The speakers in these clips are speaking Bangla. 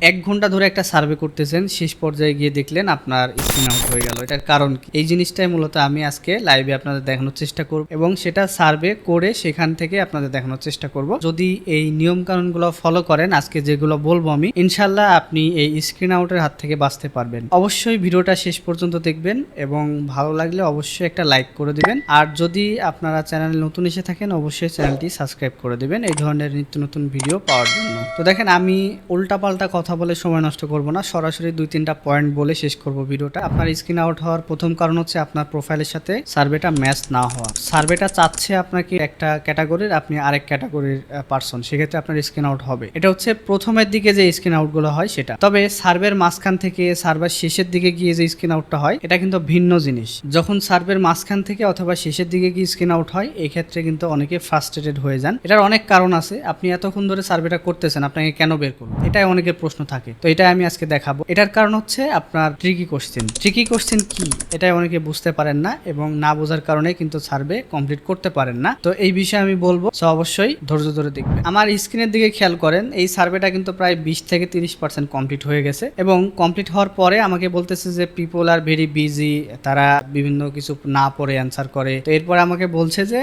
1 ঘন্টা ধরে একটা সার্ভে করতেছেন, শেষ পর্যায়ে গিয়ে দেখলেন আপনার স্ক্রিন আউট হয়ে গেল। এটার কারণ কি? এই জিনিসটাই মূলত আমি আজকে লাইভে আপনাদের দেখানোর চেষ্টা করব এবং সেটা সার্ভে করে সেখান থেকে আপনাদের দেখানোর চেষ্টা করব। যদি এই নিয়ম কানুনগুলো ফলো করেন, আজকে যেগুলো বলবো আমি, ইনশাল্লাহ আপনি এই স্ক্রিন আউটের হাত থেকে বাঁচতে পারবেন। অবশ্যই ভিডিওটা শেষ পর্যন্ত দেখবেন এবং ভালো লাগলে অবশ্যই একটা লাইক করে দিবেন। আর যদি আপনারা চ্যানেলে নতুন এসে থাকেন, অবশ্যই চ্যানেলটি সাবস্ক্রাইব করে দিবেন এই ধরনের নিত্য নতুন ভিডিও পাওয়ার জন্য। তো দেখেন, আমি উল্টাপাল্টা কথা বলে সময় নষ্ট করব না, সরাসরি 2-3টা পয়েন্ট বলে শেষ করব ভিডিওটা। আপনার স্ক্রিন আউট হওয়ার প্রথম কারণ হচ্ছে আপনার প্রোফাইলের সাথে সার্ভেটা ম্যাচ না হওয়া। সার্ভেটা চাচ্ছে আপনাকে একটা ক্যাটাগরির, আপনি আরেক ক্যাটাগরির পারসন, সেক্ষেত্রে আপনার স্ক্রিন আউট হবে। এটা হচ্ছে প্রথমের দিকে যে স্ক্রিন আউটগুলো হয় সেটা। তবে সার্ভের মাঝখান থেকে সার্ভার শেষের দিকে গিয়ে যে স্ক্রিন আউটটা হয়, এটা কিন্তু ভিন্ন জিনিস। যখন সার্ভের মাঝখান থেকে অথবা শেষের দিকে গিয়ে স্ক্রিন আউট হয়, এই ক্ষেত্রে কিন্তু অনেকে ফ্রাস্ট্রেটেড হয়ে যান। এটার অনেক কারণ আছে। আপনি এতক্ষণ ধরে সার্ভেটা করতেছেন, আপনাকে কেন বের করুন, এটাই অনেকের প্রশ্ন থাকে। তো এটা আমি আজকে দেখাবো। এটার কারণ হচ্ছে আপনার ট্রিকি কোশ্চেন। ট্রিকি কোশ্চেন কি, এটাই অনেকে বুঝতে পারেন না এবং না বোঝার কারণে কিন্তু সার্ভে কমপ্লিট করতে পারেন না। তো এই বিষয়ে আমি বলবো, সো অবশ্যই ধৈর্য ধরে দেখবেন। আমার স্ক্রিনের দিকে খেয়াল করেন, এই সার্ভেটা কিন্তু প্রায় 20-30% কমপ্লিট হয়ে গেছে এবং কমপ্লিট হওয়ার পরে আমাকে বলতেছে যে পিপল আর ভেরি বিজি, তারা বিভিন্ন কিছু না পড়ে অ্যান্সার করে। তো এরপরে আমাকে বলছে যে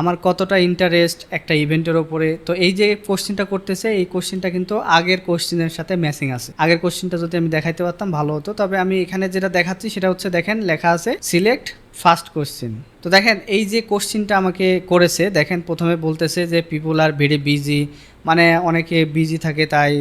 আমার কতটা ইন্টারেস্ট একটা ইভেন্টের উপরে। তো এই যে কোশ্চেনটা করতেছে, এই কোশ্চেনটা কিন্তু আগের কোশ্চেনের সাথে ম্যাচিং আছে। আগের কোশ্চেনটা যদি আমি দেখাইতে পারতাম ভালো হতো। তবে আমি এখানে যেটা দেখাচ্ছি সেটা হচ্ছে, দেখেন লেখা আছে সিলেক্ট ফার্স্ট কোশ্চেন। তো দেখেন এই যে কোশ্চেনটা আমাকে করেছে, দেখেন প্রথমে বলতেছে যে পিপল আর ভেরি বিজি, মানে অনেকে বিজি থাকে তাই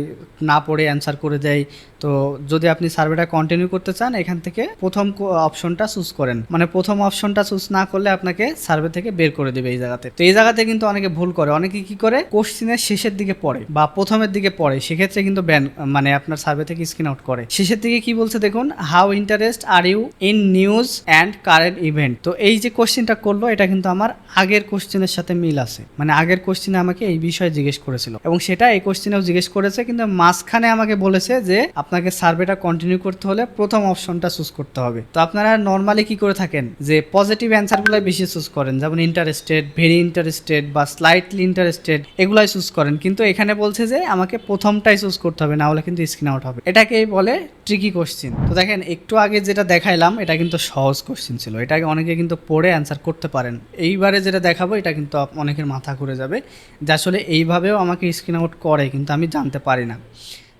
না পড়ে অ্যান্সার করে দেয়। তো যদি আপনি সার্ভেটা কন্টিনিউ করতে চান, এখান থেকে প্রথম অপশনটা চুজ করেন। মানে প্রথম অপশনটা চুজ না করলে আপনাকে সার্ভে থেকে বের করে দেবে এই জায়গাতে। তো এই জায়গাতে কিন্তু অনেকে ভুল করে। অনেকে কি করে, কোশ্চেনের শেষের দিকে পড়ে বা প্রথমের দিকে পড়ে, সেক্ষেত্রে কিন্তু ব্যান, মানে আপনার সার্ভে থেকে স্ক্রিন আউট করে। শেষের দিকে কি বলছে দেখুন, how interest are you in news and current event. তো এই যে কোশ্চেনটা করলো, এটা কিন্তু আমার আগের কোশ্চেনের সাথে মিল আছে। মানে আগের কোশ্চেনে আমাকে এই বিষয়ে জিজ্ঞেস করেছিল এবং সেটা এই কোশ্চেনেও জিজ্ঞেস করেছে, কিন্তু মাঝখানে আমাকে বলেছে যে আপনাকে সার্ভেটা কন্টিনিউ করতে হলে প্রথম অপশনটা চুজ করতে হবে। তো আপনারা নর্মালি কি করে থাকেন, যে পজিটিভ অ্যান্সারগুলো বেশি চুজ করেন, যেমন ইন্টারেস্টেড, ভেরি ইন্টারেস্টেড বা স্লাইটলি ইন্টারেস্টেড, এগুলাই চুজ করেন। কিন্তু এখানে বলছে যে আমাকে প্রথমটাই চুজ করতে হবে, না হলে কিন্তু স্ক্রিন আউট হবে। এটাকেই বলে ট্রিকি কোশ্চেন। তো দেখেন, একটু আগে যেটা দেখাইলাম এটা কিন্তু সহজ কোশ্চেন ছিল, এটাকে অনেকে কিন্তু পড়ে অ্যান্সার করতে পারেন। এইবারে যেটা দেখাবো এটা কিন্তু অনেকের মাথা ঘুরে যাবে যে আসলে এইভাবেও আমাকে স্ক্রিন আউট করে, কিন্তু আমি জানতে পারি না।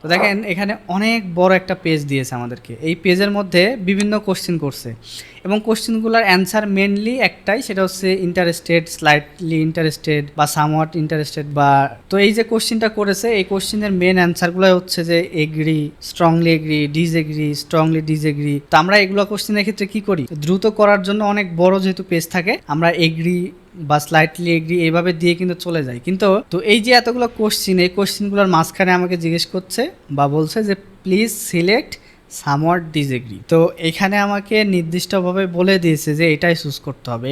তো দেখেন, এখানে অনেক বড় একটা পেজ দিয়েছে আমাদেরকে। এই পেজের মধ্যে বিভিন্ন কোশ্চেন করছে এবং কোশ্চেনগুলোর অ্যান্সার মেনলি একটাই, সেটা হচ্ছে ইন্টারেস্টেড, স্লাইটলি ইন্টারেস্টেড বা সামওয়াট ইন্টারেস্টেড বা। তো এই যে কোশ্চেনটা করেছে, এই কোশ্চেনের মেন অ্যান্সারগুলো হচ্ছে যে agree, strongly agree, disagree, strongly disagree. তো আমরা এগুলো কোশ্চেনের ক্ষেত্রে কি করি, দ্রুত করার জন্য অনেক বড় যেহেতু পেজ থাকে, আমরা এগ্রি বা স্লাইটলি এগ্রি এইভাবে দিয়ে কিন্তু চলে যায়। কিন্তু তো এই যে এতগুলো কোশ্চেন, এই কোশ্চেনগুলোর মাঝখানে আমাকে জিজ্ঞেস করছে বা বলছে যে প্লিজ সিলেক্ট সামওয়াট ডিসএগ্রি। তো এখানে আমাকে নির্দিষ্টভাবে বলে দিয়েছে যে এটাই চুজ করতে হবে।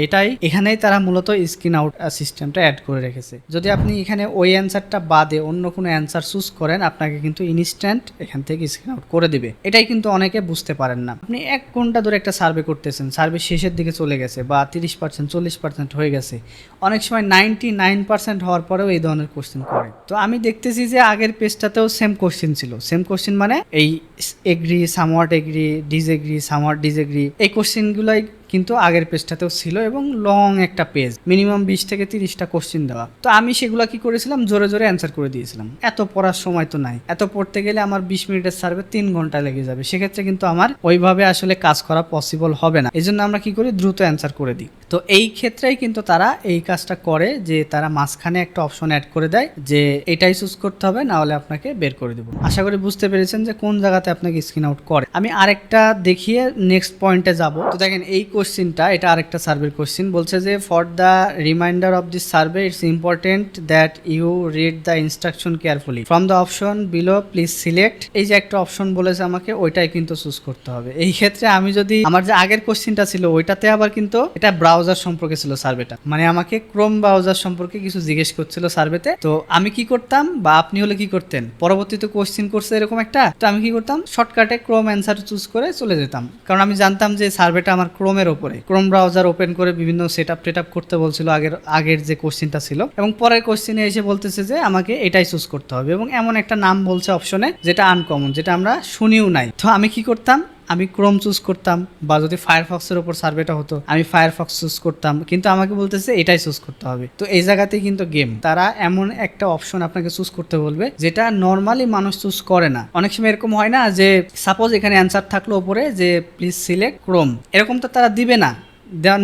এখানেই তারা মূলত স্ক্রিন আউট সিস্টেমটা অ্যাড করে রেখেছে। যদি আপনি এখানে ওই অ্যান্সারটা বাদে অন্য কোনো অ্যান্সার চুজ করেন, আপনাকে কিন্তু ইনস্ট্যান্ট এখান থেকে স্ক্রিন আউট করে দিবে। এটাই কিন্তু অনেকে বুঝতে পারেন না। আপনি 1 ঘন্টা ধরে একটা সার্ভে করতেছেন, সার্ভে শেষের দিকে চলে গেছে বা 30%, 40% হয়ে গেছে, অনেক সময় 99% হওয়ার পরেও এই ধরনের কোশ্চেন করে। তো আমি দেখতেছি যে আগের পেজটাতেও সেম কোশ্চেন ছিল। সেম কোশ্চেন মানে এই agree, somewhat agree, disagree, somewhat disagree, এই কোশ্চেনগুলাই কিন্তু আগের পেজটাতেও ছিল এবং লং একটা পেজ, মিনিমাম 20-30টা কোশ্চেন দেওয়া। তো আমি সেগুলো কি করেছিলাম, জোরে জোরে অ্যান্সার করে দিয়েছিলাম। এত পড়ার সময় তো নাই, এত পড়তে গেলে আমার 20 মিনিটের সার্ভে 3 ঘন্টা লেগে যাবে, সেক্ষেত্রে কিন্তু আমার ওইভাবে আসলে কাজ করা পসিবল হবে না। এই জন্য আমরা কি করি, দ্রুত অ্যান্সার করে দিই। তো এই ক্ষেত্রেই কিন্তু তারা এই কাজটা করে যে তারা মাঝখানে একটা অপশন অ্যাড করে দেয় যে এটাই চুজ করতে হবে, না হলে আপনাকে বের করে দেবো। আশা করি বুঝতে পেরেছেন যে কোন জায়গাতে আপনাকে স্ক্রিন আউট করে। আমি আরেকটা দেখিয়ে নেক্সট পয়েন্টে যাব। তো দেখেন, এই কোশ্চেনটা, এটা আরেকটা সার্ভের কোশ্চেন। বলছে যে for the reminder of this survey it's important that you read the instruction carefully from the option below please select. এই যে একটা অপশন বলেছে আমাকে, ওইটাই কিন্তু চুজ করতে হবে। এই ক্ষেত্রে আমি যদি আমার যে আগের কোশ্চেনটা ছিল ওইটাতে আবার কিন্তু এটা ব্রাউজার সম্পর্কে ছিল সার্ভেটা, মানে আমাকে ক্রোম ব্রাউজার সম্পর্কে কিছু জিজ্ঞেস করছিল সার্ভেতে। তো আমি কি করতাম বা আপনি হলে কি করতেন, পরবর্তীতে কোশ্চেন করছে এরকম একটা, তো আমি কি করতাম, শর্টকাটে ক্রোম অ্যান্সার চুজ করে চলে যেতাম, কারণ আমি জানতাম যে সার্ভেটা আমার ক্রোমের ক্রোমের উপরে ক্রোম ব্রাউজার ওপেন করে বিভিন্ন সেটআপ করতে বলছিল আগের যে কোশ্চেনটা ছিল, এবং পরের কোশ্চেনে এসে বলতেছে যে আমাকে এটাই চুজ করতে হবে, এবং এমন একটা নাম বলছে অপশনে যেটা আনকমন, যেটা আমরা শুনিও নাই। তো আমি কি করতাম, আমি ক্রোম চুজ করতাম, বা যদি ফায়ারফক্সের উপর সার্ভেটা হতো আমি ফায়ারফক্স চুজ করতাম, কিন্তু আমাকে বলতেছে এটাই চুজ করতে হবে। তো এই জায়গাতেই কিন্তু গেম, তারা এমন একটা অপশন আপনাকে চুজ করতে বলবে যেটা নর্মালি মানুষ চুজ করে না। অনেক সময় এরকম হয় না যে সাপোজ এখানে অ্যান্সার থাকলো উপরে যে প্লিজ সিলেক্ট ক্রোম, এরকম তো তারা দিবে না।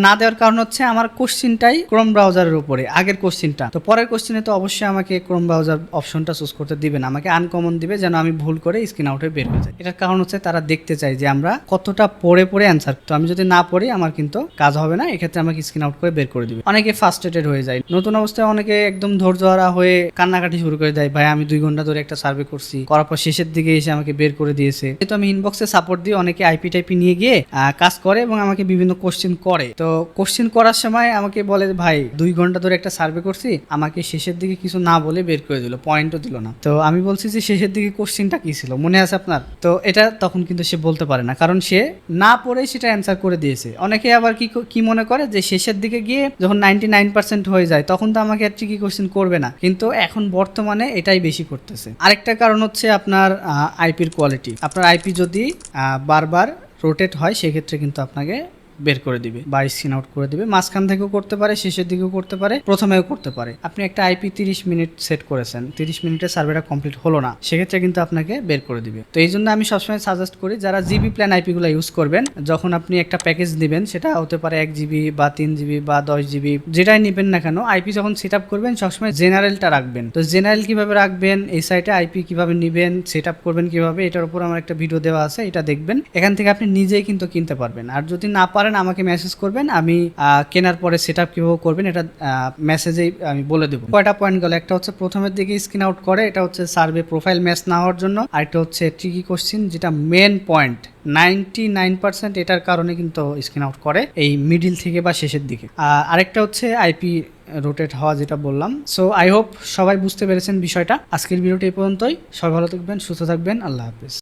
না দেওয়ার কারণ হচ্ছে আমার কোশ্চিনটাই ক্রোম ব্রাউজারের উপরে, আগের কোশ্চিনটা। তো পরের কোশ্চিনে তো অবশ্যই আমাকে ক্রোম ব্রাউজার অপশনটা চুজ করতে দিবে না, আমাকে আনকমন দিবে যেন আমি ভুল করে স্ক্রিন আউটে বের হয়ে যায়। এটার কারণ হচ্ছে তারা দেখতে চায় যে আমরা কতটা পড়ে অ্যান্সার। তো আমি যদি না পড়ি আমার কিন্তু কাজ হবে না, এক্ষেত্রে আমাকে স্ক্রিন আউট করে বের করে দিবে। অনেকে ফার্স্ট্রেটেড হয়ে যায়, নতুন অবস্থায় অনেকে একদম ধৈর্যহারা হয়ে কান্নাকাটি শুরু করে দেয়, ভাই আমি 2 ঘন্টা ধরে একটা সার্ভে করছি, করার পর শেষের দিকে এসে আমাকে বের করে দিয়েছে। যেহেতু আমি ইনবক্সে সাপোর্ট দিই, অনেকে আইপি টাইপি নিয়ে গিয়ে কাজ করে এবং আমাকে বিভিন্ন কোশ্চেন করে। তো কোশ্চেন করার সময় আমাকে বলে ভাই 2 ঘন্টা ধরে একটা সার্ভে করছি, আমাকে শেষের দিকে কিছু না বলে বের করে দিল, পয়েন্টও দিল না। তো আমি বলছি যে শেষের দিকে কোশ্চেনটা কি ছিল মনে আছে আপনার? তো এটা তখন কিন্তু সে বলতে পারে না, কারণ সে না পড়ে সেটা অ্যান্সার করে দিয়েছে। অনেকে আবার কি মনে করে যে শেষের দিকে গিয়ে যখন 99% হয়ে যায় তখন তো আমাকে আর কি কোশ্চেন করবে না, কিন্তু এখন বর্তমানে এটাই বেশি করতেছে। আরেকটা কারণ হচ্ছে আপনার আইপির কোয়ালিটি। আপনার আইপি যদি বারবার রোটেট হয় সেক্ষেত্রে কিন্তু আপনাকে বের করে দিবে বা স্ক্রিন আউট করে দিবে। মাঝখান থেকেও করতে পারে, শেষের দিকেও করতে পারে, প্রথমেও করতে পারে। আপনি একটা আইপি 30 মিনিট সেট করেছেন, 30 মিনিটের সার্ভেটা কমপ্লিট হলো না, সেক্ষেত্রে কিন্তু আপনাকে বের করে দিবে। তো এই জন্য আমি সবসময় সাজেস্ট করি যারা জিবি প্ল্যান আইপিগুলো ইউজ করবেন, যখন আপনি একটা প্যাকেজ নেবেন, সেটা হতে পারে 1 জিবি বা 3 জিবি বা 10 জিবি, যেটাই নেবেন না কেন, আইপি যখন সেট আপ করবেন সবসময় জেনারেলটা রাখবেন। তো জেনারেল কিভাবে রাখবেন, এই সাইটে আইপি কিভাবে নেবেন, সেট আপ করবেন কিভাবে, এটার উপর আমার একটা ভিডিও দেওয়া আছে, এটা দেখবেন। এখান থেকে আপনি নিজেই কিন্তু কিনতে পারবেন। আর যদি না পারেন আমাকে মেসেজ করবেন, আমি কেনার পরে সেট আপ কীভাবে করবেন এটা মেসেজেই আমি বলে দেবো। কয়টা পয়েন্ট গেল, একটা হচ্ছে প্রথমের দিকে স্ক্রিন আউট করে, এটা হচ্ছে সার্ভে প্রোফাইল ম্যাচ না হওয়ার জন্য। আরেকটা হচ্ছে ট্রিকি কোশ্চেন, যেটা মেন পয়েন্ট 99% এটার কারণে কিন্তু স্ক্রিন আউট করে এই মিডিল থেকে বা শেষের দিকে। আরেকটা হচ্ছে আইপি রোটেট হওয়া, যেটা বললাম। সো আই হোপ সবাই বুঝতে পেরেছেন বিষয়টা। আজকের ভিডিওটি এই পর্যন্তই। সবাই ভালো থাকবেন, সুস্থ থাকবেন, আল্লাহ হাফেজ।